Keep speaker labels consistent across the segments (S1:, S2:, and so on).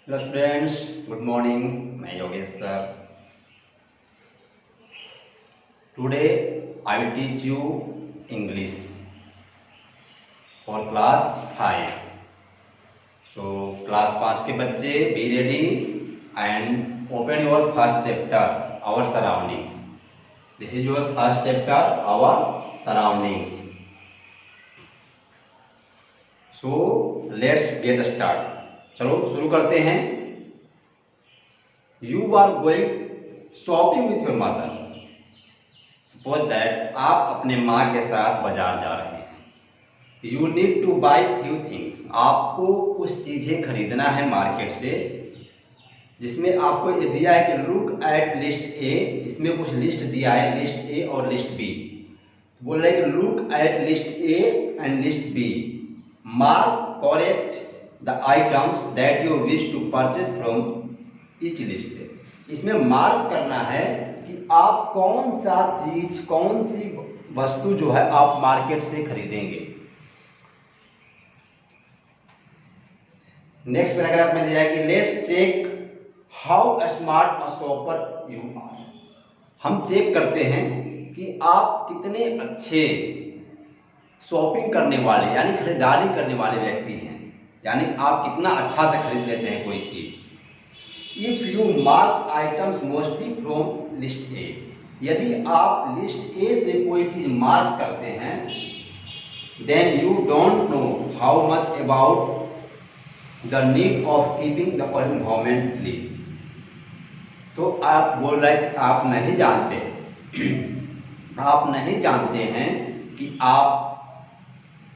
S1: Hello students, good morning. मैं Yogesh sir. Today I will teach you English for class 5। So class 5 के बच्चे be ready and open your first chapter our surroundings. This is your first chapter our surroundings. So let's get start. चलो शुरू करते हैं। You are going shopping with your mother. Suppose that आप अपने माँ के साथ बाजार जा रहे हैं। You need to buy few things. आपको कुछ चीजें खरीदना है मार्केट से, जिसमें आपको ये दिया है कि लुक एट लिस्ट ए। इसमें कुछ लिस्ट दिया है, लिस्ट ए और लिस्ट बी। बोल रहे हैं कि look at list A and list B, mark correct the items that you wish to purchase from each list. इसमें मार्क करना है कि आप कौन सा चीज, कौन सी वस्तु जो है आप मार्केट से खरीदेंगे। नेक्स्ट पैराग्राफ में दिया है कि let's check how smart a shopper you are. हम चेक करते हैं कि आप कितने अच्छे शॉपिंग करने वाले यानी खरीदारी करने वाले व्यक्ति हैं, यानी आप कितना अच्छा से खरीद लेते हैं कोई चीज। If you mark items mostly from list A. यदि आप लिस्ट ए से कोई चीज मार्क करते हैं, then you don't know how much about the need of keeping the environment clean. तो आप बोल रहे हैं कि आप नहीं जानते आप नहीं जानते हैं कि आप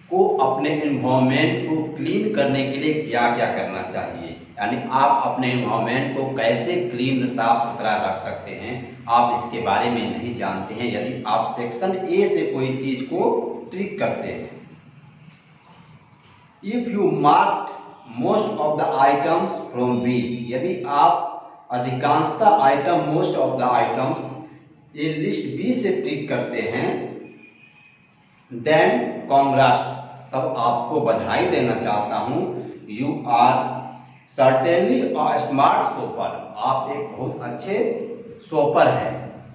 S1: को अपने एनवायरनमेंट को क्लीन करने के लिए क्या क्या करना चाहिए, यानी आप अपने एनवायरनमेंट को कैसे क्लीन, साफ सुथरा रख सकते हैं, आप इसके बारे में नहीं जानते हैं। यदि आप सेक्शन ए से कोई चीज को ट्रिक करते हैं। If you mark most of the items from B. यदि आप अधिकांशतः item, most of the items ये लिस्ट बी से ट्रिक करते हैं, देन कॉन्ग्रेट्स, तब आपको बधाई देना चाहता हूं। You are certainly a smart shopper. आप एक बहुत अच्छे शॉपर हैं,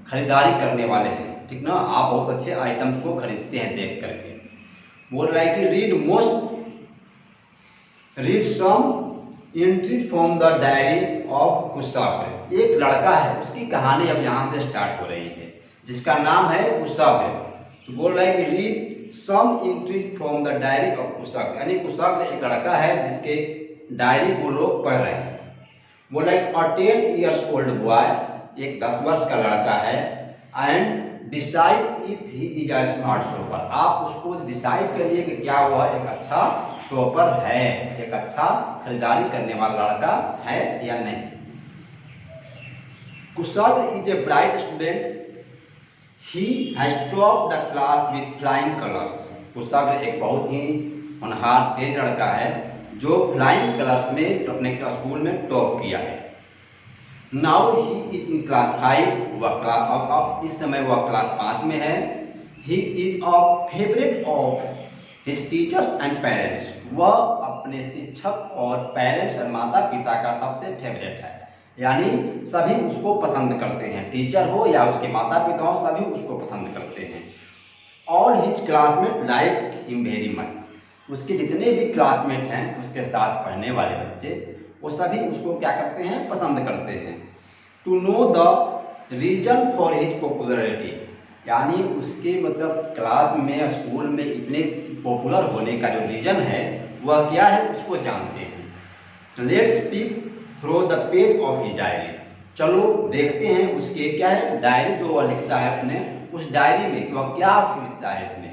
S1: खरीदारी करने वाले हैं, ठीक ना। आप बहुत अच्छे आइटम्स को खरीदते हैं देख करके। बोल रहा है कि read some entries from the diary of Kushagra. एक लड़का है, उसकी कहानी अब यहाँ से स्टार्ट हो रही है, जिसका नाम है कुशाग्र। तो बोल रहा है कि read some entries from the diary of Kushagra, यानी कुशाग्र एक लड़का है जिसके डायरी को लोग पढ़ रहे हैं। बोला अ 10 years old बॉय, एक 10 वर्ष का लड़का है, and decide if he is a smart shopper. आप उसको डिसाइड करिए कि क्या वह एक अच्छा शॉपर है, एक अच्छा खरीदारी करने वाला लड़का है या नहीं। Kushagra is a bright student. He has topped the class with flying colors. Kushagra एक बहुत ही होनहार तेज लड़का है जो फ्लाइंग कलर्स में अपने स्कूल में टॉप किया है। Now he is in class 5. अब इस समय वह क्लास 5 में है। He is a favorite of his teachers and parents. वह अपने शिक्षक और पेरेंट्स और माता पिता का सबसे फेवरेट है, यानी सभी उसको पसंद करते हैं, टीचर हो या उसके माता पिता हो, सभी उसको पसंद करते हैं। All his classmate like him very much. उसके जितने भी क्लासमेट हैं, उसके साथ पढ़ने वाले बच्चे, वो सभी उसको क्या करते हैं, पसंद करते हैं। To know the reason for his popularity, यानी उसके मतलब क्लास में, स्कूल में इतने पॉपुलर होने का जो रीजन है वह क्या है, उसको जानते हैं। Let's speak through the page of his diary. चलो देखते हैं उसके क्या है, डायरी जो वह लिखता है अपने, उस डायरी में कि वह क्या लिखता है, इसमें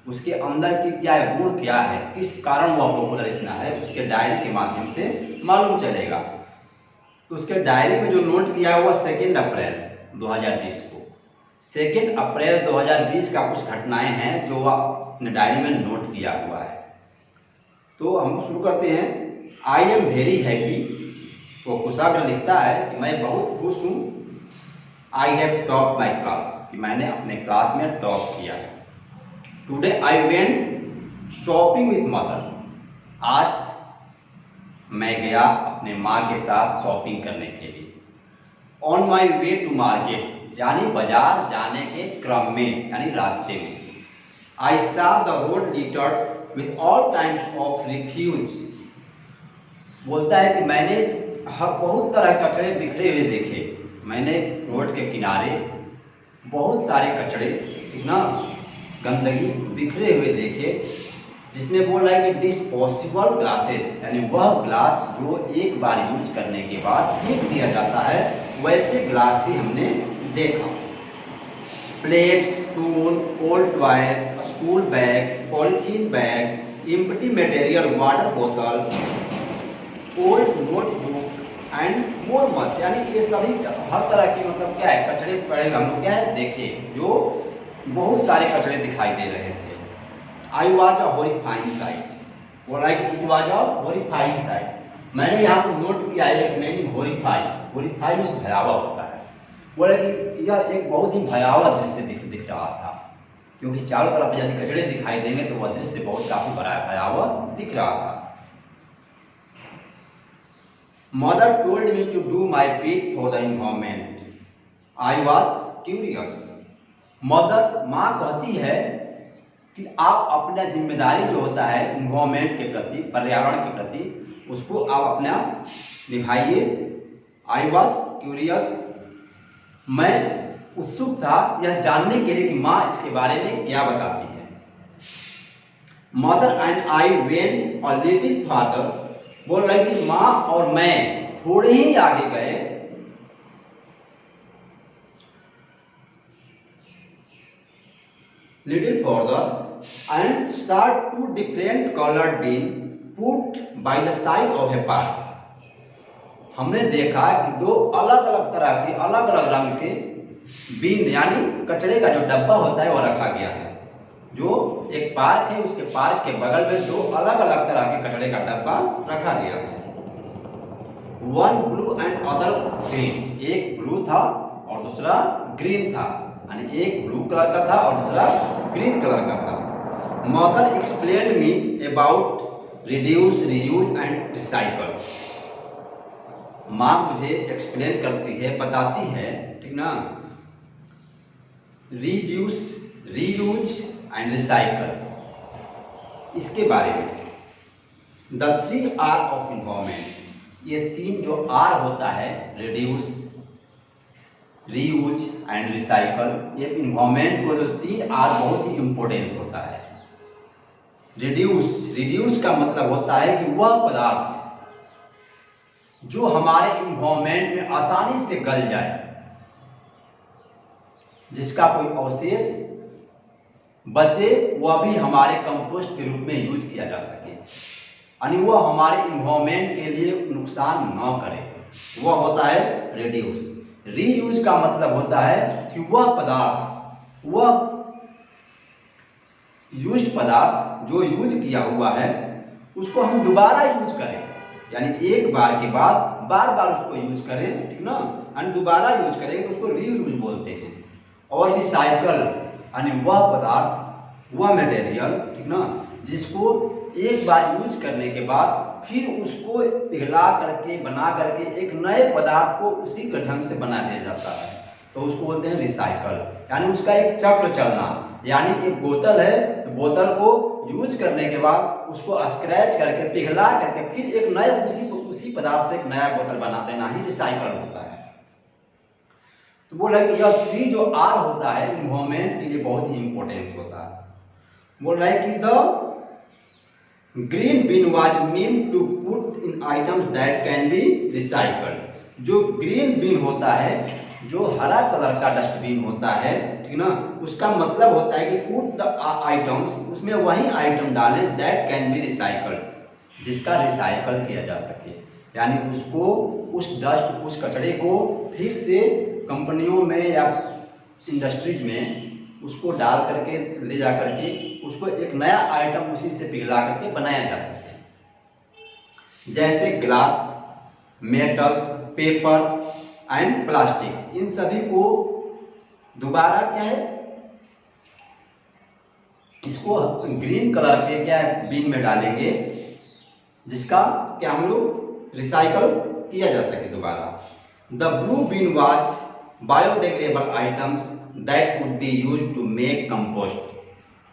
S1: उसके अंदर की क्या गुण क्या है, किस कारण वह पॉपुलर इतना है, उसके डायरी के माध्यम से मालूम चलेगा। तो उसके डायरी में जो नोट किया हुआ 2 अप्रैल 2020 को, 2 अप्रैल 2020 का कुछ घटनाएं हैं जो वह अपने डायरी में नोट किया हुआ है। तो हम शुरू करते हैं। I am very happy. तो कुशाग्र लिखता है कि मैं बहुत खुश हूँ। I have top my class, कि मैंने अपने क्लास में टॉप किया है। Today I went shopping with mother. आज मैं गया अपने माँ के साथ शॉपिंग करने के लिए। On my way to market यानी बाजार जाने के क्रम में यानी रास्ते में। I saw the road littered with all kinds of refuse. बोलता है कि मैंने हर बहुत तरह के कचरे बिखरे हुए देखे। मैंने रोड के किनारे बहुत सारे कचरे, ठीक ना, गंदगी बिखरे हुए देखे, जिसमें बोल रहा है कि डिस्पोजेबल ग्लासेस यानी वह ग्लास जो एक बार यूज करने के बाद फेंक दिया जाता है, वैसे ग्लास भी हमने देखा। Plates, spoon, old toys, school bag, polythene bag, empty material water बोतल, old notebook and more much, यानी ये सभी हर तरह की मतलब क्या है कचरे पड़े हम लोग क्या है देखे, जो बहुत सारे कचरे दिखाई दे रहे थे। I was a horrifying sight, बोला it was a horrifying sight. मैंने यहाँ पर नोट किया है एक मीनिंग हॉरिफाई, हॉरिफाई में भयावह होता है। बोला कि यह एक बहुत ही भयावह दृश्य दिख रहा था, क्योंकि चारों तरफ यदि कचरे दिखाई देंगे तो वह दृश्य बहुत काफी बड़ा भयावह दिख रहा था। Mother told me to do my bit for the environment. I was curious. Mother माँ कहती है कि आप अपना जिम्मेदारी जो होता है इन्वायरमेंट के प्रति, पर्यावरण के प्रति, उसको आप अपना निभाइए। I was curious. मैं उत्सुक था यह जानने के लिए कि माँ इसके बारे में क्या बताती है। Mother and I went a little farther. बोल रहे कि माँ और मैं थोड़े ही आगे गए। Little further and saw two different colored bin put by the side of a park. हमने देखा कि दो अलग अलग तरह के अलग अलग रंग के बिन यानी कचरे का जो डब्बा होता है वह रखा गया है। जो एक पार्क है, उसके पार्क के बगल में दो अलग अलग तरह के कचरे का डब्बा रखा गया है। One blue and other green, एक ब्लू था और दूसरा ग्रीन था, यानी एक ब्लू कलर का था और दूसरा ग्रीन कलर का था। Mother explain me about reduce, reuse and recycle. माँ मुझे एक्सप्लेन करती है, बताती है, ठीक ना, रिड्यूस, रीयूज एंड रिसाइकल, इसके बारे में। द 3 R ऑफ इन्वायरमेंट, ये 3 जो R होता है, रिड्यूस, रीयूज एंड रिसाइकल, ये इन्वायरमेंट को जो 3 R बहुत ही इंपॉर्टेंस होता है। रिड्यूस, रिड्यूस का मतलब होता है कि वह पदार्थ जो हमारे इन्वायरमेंट में आसानी से गल जाए, जिसका कोई अवशेष बचे, वह भी हमारे कंपोस्ट के रूप में यूज किया जा सके, यानी वह हमारे इन्वायरमेंट के लिए नुकसान न करे, वह होता है रिड्यूस। रीयूज का मतलब होता है कि वह पदार्थ, वह यूज्ड पदार्थ जो यूज किया हुआ है उसको हम दोबारा यूज करें, यानी एक बार के बाद बार बार उसको यूज करें, ठीक ना, यानी दोबारा यूज करेंगे तो उसको रीयूज बोलते हैं। और रिसाइकल यानी वह पदार्थ, वह मटेरियल, ठीक ना, जिसको एक बार यूज करने के बाद फिर उसको पिघला करके, बना करके एक नए पदार्थ को उसी के ढंग से बना दिया जाता है, तो उसको बोलते हैं रिसाइकल। यानी उसका एक चक्र चलना, यानी एक बोतल है तो बोतल को यूज करने के बाद उसको स्क्रैच करके, पिघला करके फिर एक नए उसी पदार्थ से एक नया बोतल बना देना ही रिसाइकल होता है। तो बोल रहा है कि यह 3 जो R होता है इन्वायरमेंट के लिए बहुत ही इंपॉर्टेंस होता है। बोल रहा है कि the green bin was mean to put in items that can be recycled. जो ग्रीन बिन होता है, जो हरा कलर का डस्टबिन होता है, ठीक ना, उसका मतलब होता है कि पुट द आइटम्स, उसमें वही आइटम डालें दैट कैन बी रिसाइकल्ड, जिसका रिसाइकल किया जा सके, यानी उसको, उस डस्ट, उस कचरे को फिर से कंपनियों में या इंडस्ट्रीज में उसको डाल करके, ले जा करके उसको एक नया आइटम उसी से पिघला करके बनाया जा सके। जैसे glass, metals, paper and plastic, इन सभी को दोबारा क्या है, इसको ग्रीन कलर के क्या बिन में डालेंगे, जिसका क्या हम लोग रिसाइकल किया जा सके दोबारा। The blue bin was biodegradable items that would be used to make compost.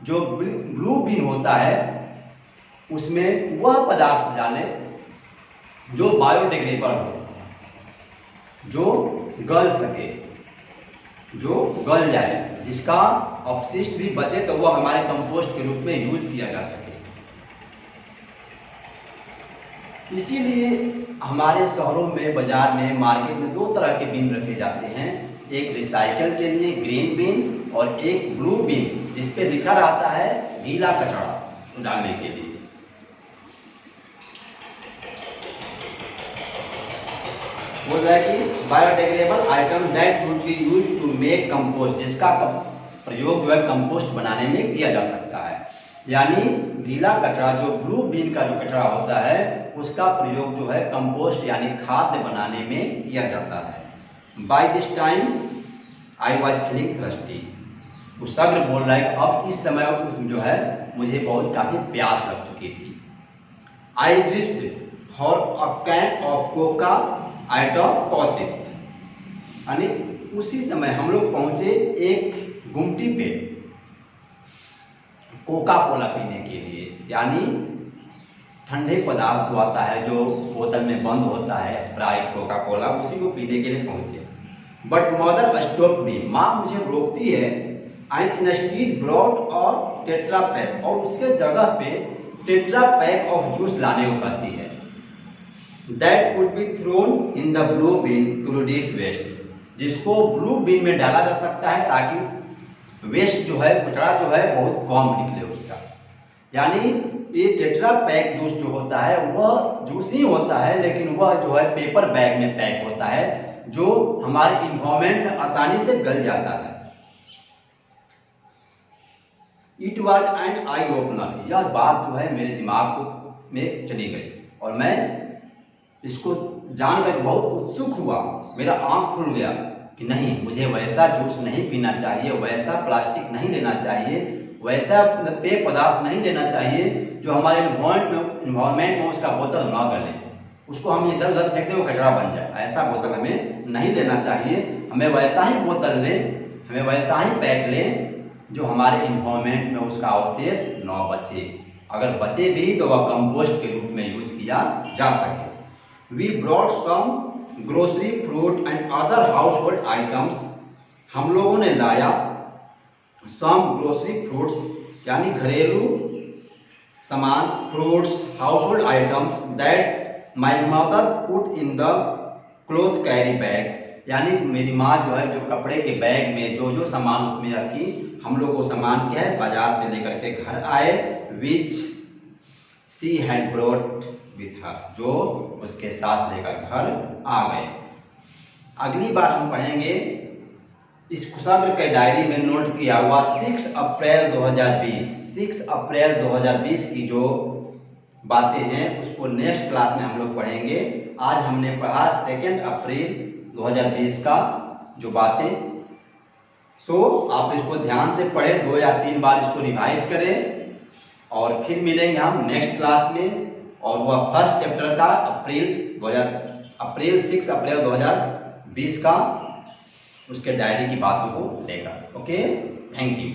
S1: जो ब्लू बिन होता है उसमें वह पदार्थ डालें जो बायोडिग्रेडेबल हो, जो गल सके, जो गल जाए, जिसका अपशिष्ट भी बचे तो वह हमारे कंपोस्ट के रूप में यूज किया जा सके। इसीलिए हमारे शहरों में, बाजार में, मार्केट में दो तरह के बिन रखे जाते हैं, एक रिसाइकल के लिए ग्रीन बिन और एक ब्लू बिन जिस पे लिखा रहता है गीला कचरा डालने के लिए। बोल रहा है कि biodegradable item that would be used to make compost, जिसका प्रयोग जो है कंपोस्ट बनाने में किया जा सकता है। यानी गीला कचरा, जो ब्लू बिन का जो कचरा होता है, उसका प्रयोग जो है कंपोस्ट यानी खाद्य बनाने में किया जाता है। By this time I was feeling thirsty. Kushagra बोल रहा है कि अब इस समय उसमें जो है मुझे बहुत काफी प्यास लग चुकी थी। I reached for a can of Coca at a kiosk. यानी उसी समय हम लोग पहुंचे एक गुमटी पे कोका कोला पीने के लिए, यानी ठंडे पदार्थ जो आता है जो बोतल में बंद होता है, स्प्राइट, कोका कोला, उसी को पीने के लिए पहुंचे। बट मदर स्टॉप मी, माँ मुझे रोकती है। एंड इंस्टीड ब्रॉड और टेट्रा पैक, और उसके जगह पे टेट्रा पैक ऑफ जूस लाने को कहती है। That would be thrown in the blue bin to reduce waste, जिसको ब्लू बिन में डाला जा सकता है ताकि वेस्ट जो है, कचरा जो है बहुत कम निकले उसका। यानी ये टेट्रा पैक जूस जो होता है वह जूस ही होता है, लेकिन वह जो है पेपर बैग में पैक होता है, जो हमारे इन्वायरमेंट में आसानी से गल जाता है। It was an eye opener, यह बात जो है मेरे दिमाग में चली गई और मैं इसको जानकर बहुत उत्सुक हुआ। मेरा आंख खुल गया कि नहीं, मुझे वैसा जूस नहीं पीना चाहिए, वैसा प्लास्टिक नहीं लेना चाहिए, वैसा पेय पदार्थ नहीं लेना चाहिए जो हमारे इन्वायरमेंट में उसका बोतल ना गले, उसको हम इधर उधर फेंकते हुए कचरा बन जाए। ऐसा बोतल हमें नहीं लेना चाहिए। हमें वैसा ही बोतल लें, हमें वैसा ही पैक लें जो हमारे इन्वायरमेंट में उसका अवशेष न बचे। अगर बचे भी तो वह कंपोस्ट के रूप में यूज किया जा सके। We brought some grocery, fruit and other household items, हम लोगों ने लाया सम ग्रोसरी फ्रूट्स, यानी घरेलू सामान, fruits, house hold items that my mother put in the cloth carry bag, यानी मेरी माँ जो है जो कपड़े के बैग में जो जो सामान उसमें रखी, हम लोग वो सामान क्या है बाजार से लेकर के घर आए। Which she had brought with her, जो उसके साथ लेकर घर आ गए। अगली बार हम पढ़ेंगे इस कुशाग्र के डायरी में नोट किया हुआ 6 अप्रैल 2020, 6 अप्रैल 2020 की जो बातें हैं उसको नेक्स्ट क्लास में हम लोग पढ़ेंगे। आज हमने पढ़ा 2 अप्रैल 2020 का जो बातें। सो आप इसको ध्यान से पढ़ें, 2 या 3 बार इसको रिवाइज करें और फिर मिलेंगे हम नेक्स्ट क्लास में। और वह फर्स्ट चैप्टर का अप्रैल 6 अप्रैल 2020 का उसके डायरी की बातों को लेकर। Okay, thank you.